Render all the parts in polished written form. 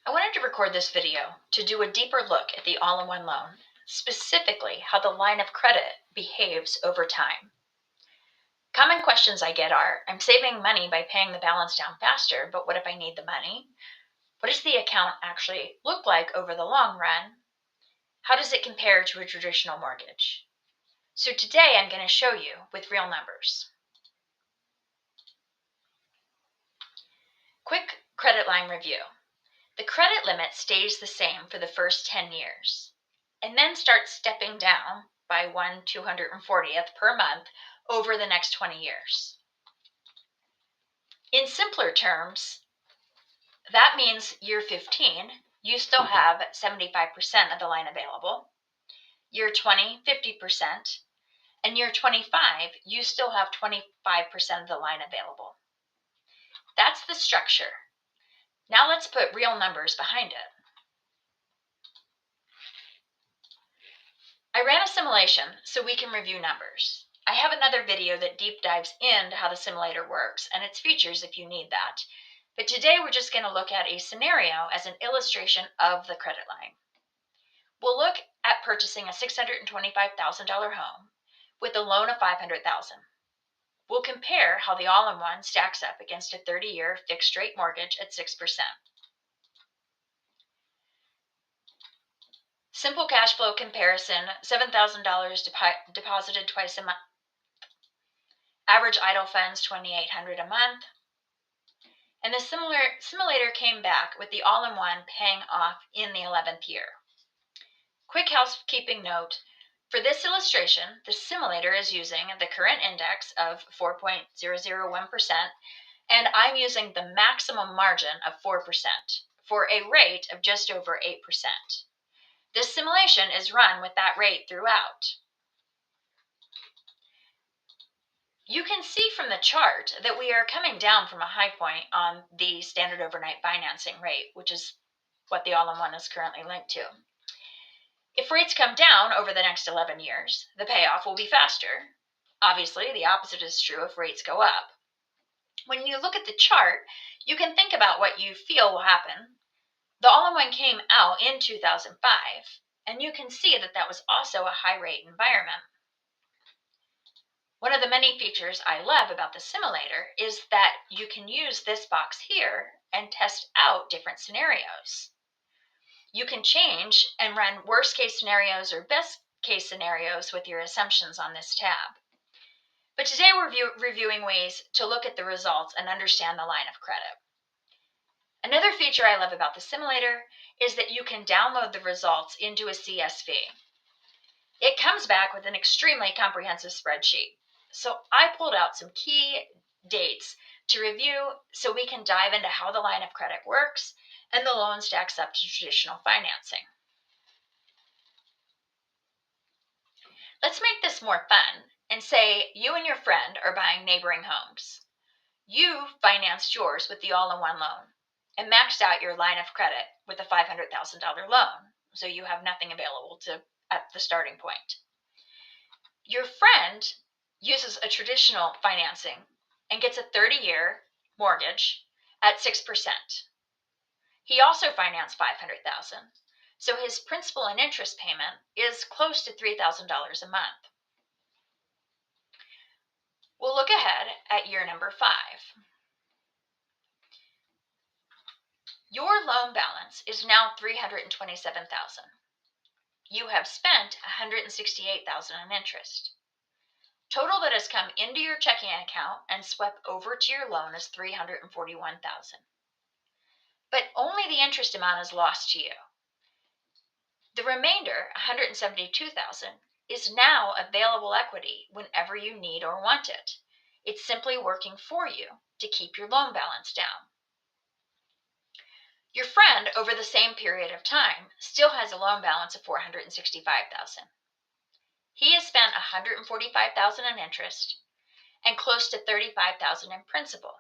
I wanted to record this video to do a deeper look at the all-in-one loan, specifically how the line of credit behaves over time. Common questions I get are, I'm saving money by paying the balance down faster, but what if I need the money? What does the account actually look like over the long run? How does it compare to a traditional mortgage? So today I'm going to show you with real numbers. Quick credit line review. The credit limit stays the same for the first 10 years and then starts stepping down by 1/240th per month over the next 20 years. In simpler terms, that means year 15, you still have 75% of the line available. Year 20, 50%. And year 25, you still have 25% of the line available. That's the structure. Now let's put real numbers behind it. I ran a simulation so we can review numbers. I have another video that deep dives into how the simulator works and its features if you need that. But today we're just going to look at a scenario as an illustration of the credit line. We'll look at purchasing a $625,000 home with a loan of $500,000. We'll compare how the all-in-one stacks up against a 30-year fixed-rate mortgage at 6%. Simple cash flow comparison, $7,000 deposited twice a month. Average idle funds, $2,800 a month. And the simulator came back with the all-in-one paying off in the 11th year. Quick housekeeping note, for this illustration, the simulator is using the current index of 4.001%, and I'm using the maximum margin of 4% for a rate of just over 8%. This simulation is run with that rate throughout. You can see from the chart that we are coming down from a high point on the standard overnight financing rate, which is what the all-in-one is currently linked to. If rates come down over the next 11 years, the payoff will be faster. Obviously, the opposite is true if rates go up. When you look at the chart, you can think about what you feel will happen. The all-in-one came out in 2005, and you can see that that was also a high-rate environment. One of the many features I love about the simulator is that you can use this box here and test out different scenarios. You can change and run worst case scenarios or best case scenarios with your assumptions on this tab. But today we're reviewing ways to look at the results and understand the line of credit. Another feature I love about the simulator is that you can download the results into a CSV. It comes back with an extremely comprehensive spreadsheet. So I pulled out some key dates to review so we can dive into how the line of credit works and the loan stacks up to traditional financing. Let's make this more fun and say you and your friend are buying neighboring homes. You financed yours with the all-in-one loan and maxed out your line of credit with a $500,000 loan, so you have nothing available at the starting point. Your friend uses a traditional financing and gets a 30-year mortgage at 6%. He also financed $500,000, so his principal and interest payment is close to $3,000 a month. We'll look ahead at year number 5. Your loan balance is now $327,000. You have spent $168,000 in interest. Total that has come into your checking account and swept over to your loan is $341,000. But only the interest amount is lost to you. The remainder, $172,000, is now available equity whenever you need or want it. It's simply working for you to keep your loan balance down. Your friend, over the same period of time, still has a loan balance of $465,000. He has spent $145,000 in interest and close to $35,000 in principal,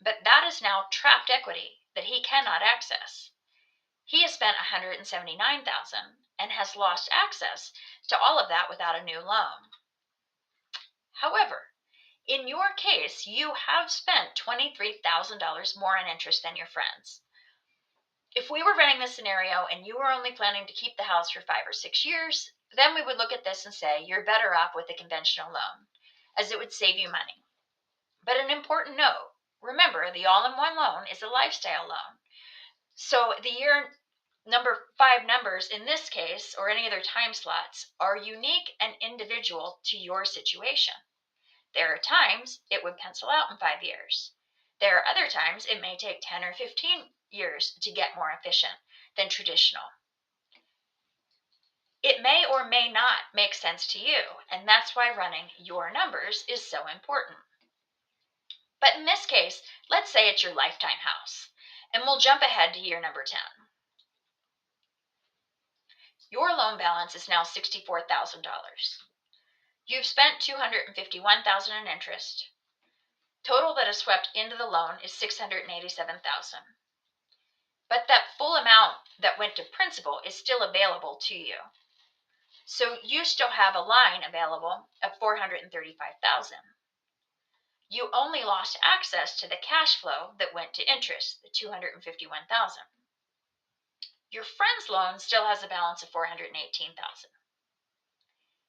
but that is now trapped equity that he cannot access. He has spent $179,000 and has lost access to all of that without a new loan. However, in your case, you have spent $23,000 more in interest than your friends. If we were running this scenario and you were only planning to keep the house for 5 or 6 years, then we would look at this and say you're better off with a conventional loan, as it would save you money. But an important note, remember the all-in-one loan is a lifestyle loan. So the year number 5 numbers in this case, or any other time slots, are unique and individual to your situation. There are times it would pencil out in 5 years. There are other times it may take 10 or 15 years to get more efficient than traditional. It may or may not make sense to you, and that's why running your numbers is so important. But in this case, let's say it's your lifetime house, and we'll jump ahead to year number 10. Your loan balance is now $64,000. You've spent $251,000 in interest. Total that is swept into the loan is $687,000. But that full amount that went to principal is still available to you. So you still have a line available of $435,000. You only lost access to the cash flow that went to interest, the $251,000. Your friend's loan still has a balance of $418,000.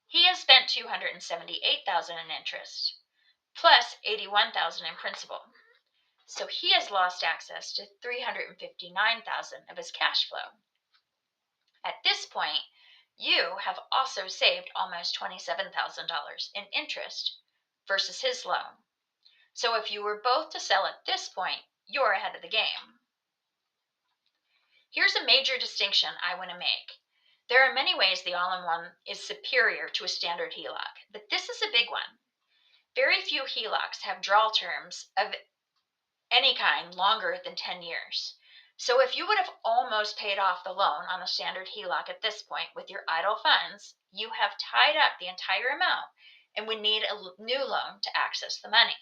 He has spent $278,000 in interest, plus $81,000 in principal. So he has lost access to $359,000 of his cash flow. At this point, you have also saved almost $27,000 in interest versus his loan. So if you were both to sell at this point, you're ahead of the game. Here's a major distinction I want to make. There are many ways the all-in-one is superior to a standard HELOC, but this is a big one. Very few HELOCs have draw terms of any kind longer than 10 years. So if you would have almost paid off the loan on a standard HELOC at this point with your idle funds, you have tied up the entire amount and would need a new loan to access the money.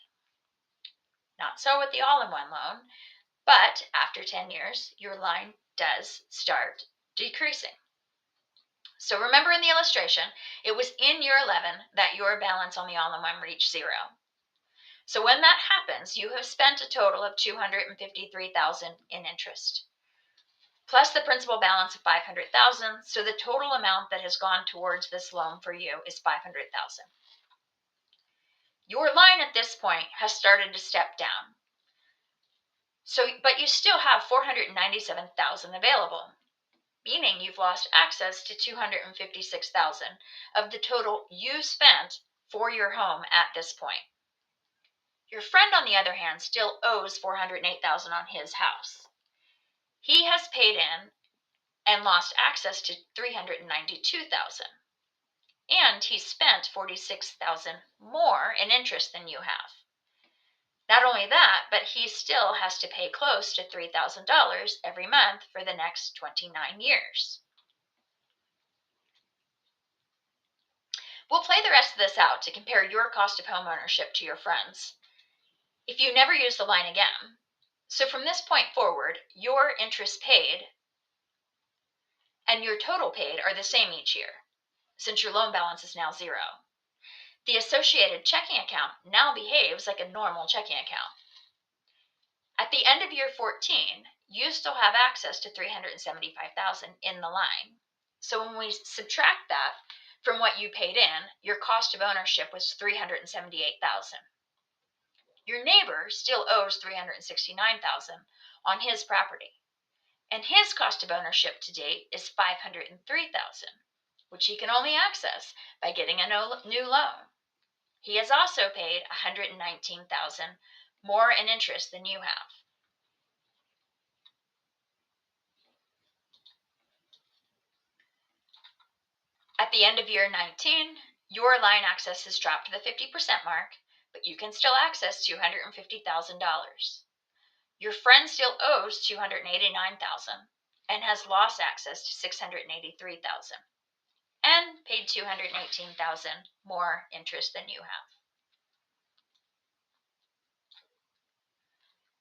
Not so with the all-in-one loan, but after 10 years, your line does start decreasing. So remember in the illustration, it was in year 11 that your balance on the all-in-one reached 0. So when that happens, you have spent a total of $253,000 in interest, plus the principal balance of $500,000. So the total amount that has gone towards this loan for you is $500,000. Your line at this point has started to step down. But you still have $497,000 available, meaning you've lost access to $256,000 of the total you spent for your home at this point. Your friend, on the other hand, still owes $408,000 on his house. He has paid in and lost access to $392,000, and he spent $46,000 more in interest than you have. Not only that, but he still has to pay close to $3,000 every month for the next 29 years. We'll play the rest of this out to compare your cost of home ownership to your friends if you never use the line again. So from this point forward, your interest paid and your total paid are the same each year, since your loan balance is now 0. The associated checking account now behaves like a normal checking account. At the end of year 14, you still have access to $375,000 in the line. So when we subtract that from what you paid in, your cost of ownership was $378,000. Your neighbor still owes $369,000 on his property, and his cost of ownership to date is $503,000, which he can only access by getting a new loan. He has also paid $119,000 more in interest than you have. At the end of year 19, your line access has dropped to the 50% mark, but you can still access $250,000. Your friend still owes $289,000 and has lost access to $683,000 and paid $218,000 more interest than you have.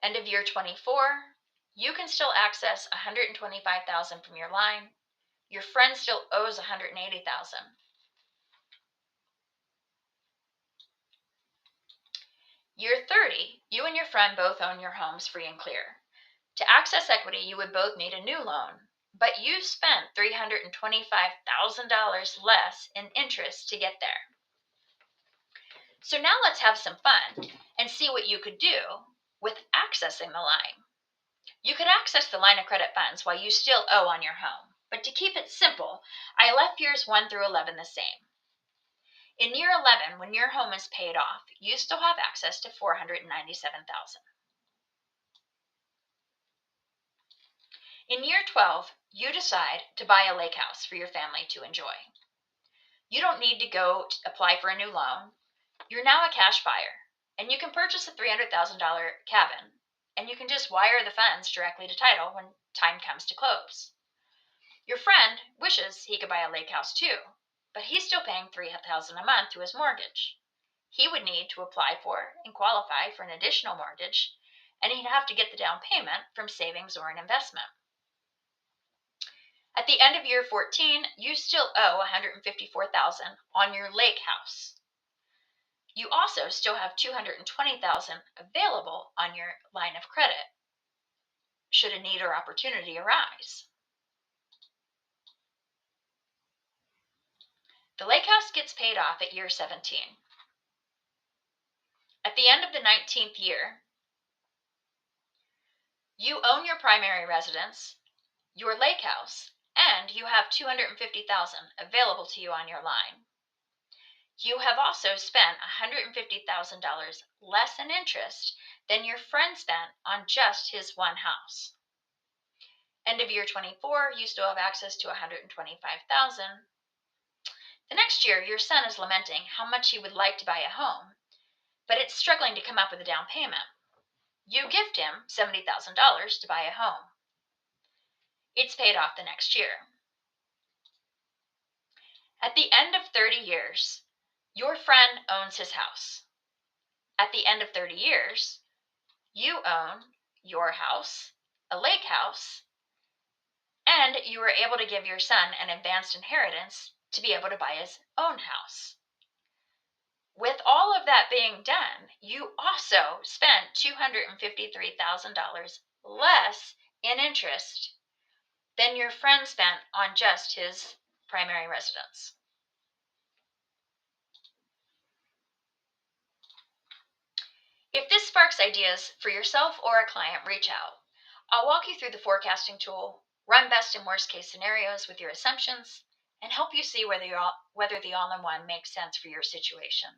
End of year 24, you can still access $125,000 from your line. Your friend still owes $180,000. Year 30, you and your friend both own your homes free and clear. To access equity, you would both need a new loan, but you spent $325,000 less in interest to get there. So now let's have some fun and see what you could do with accessing the line. You could access the line of credit funds while you still owe on your home, but to keep it simple, I left years 1 through 11 the same. In year 11, when your home is paid off, you still have access to $497,000. In year 12, you decide to buy a lake house for your family to enjoy. You don't need to go apply for a new loan. You're now a cash buyer, and you can purchase a $300,000 cabin, and you can just wire the funds directly to title when time comes to close. Your friend wishes he could buy a lake house too, but he's still paying $3,000 a month to his mortgage. He would need to apply for and qualify for an additional mortgage, and he'd have to get the down payment from savings or an investment. At the end of year 14, you still owe $154,000 on your lake house. You also still have $220,000 available on your line of credit should a need or opportunity arise. The lake house gets paid off at year 17. At the end of the 19th year, you own your primary residence, your lake house, and you have $250,000 available to you on your line. You have also spent $150,000 less in interest than your friend spent on just his one house. End of year 24, you still have access to $125,000. The next year, your son is lamenting how much he would like to buy a home, but it's struggling to come up with a down payment. You gift him $70,000 to buy a home. It's paid off the next year. At the end of 30 years, your friend owns his house. At the end of 30 years, you own your house, a lake house, and you were able to give your son an advanced inheritance to be able to buy his own house. With all of that being done, you also spent $253,000 less in interest than your friend spent on just his primary residence. If this sparks ideas for yourself or a client, reach out. I'll walk you through the forecasting tool, run best and worst case scenarios with your assumptions, and help you see whether the all-in-one makes sense for your situation.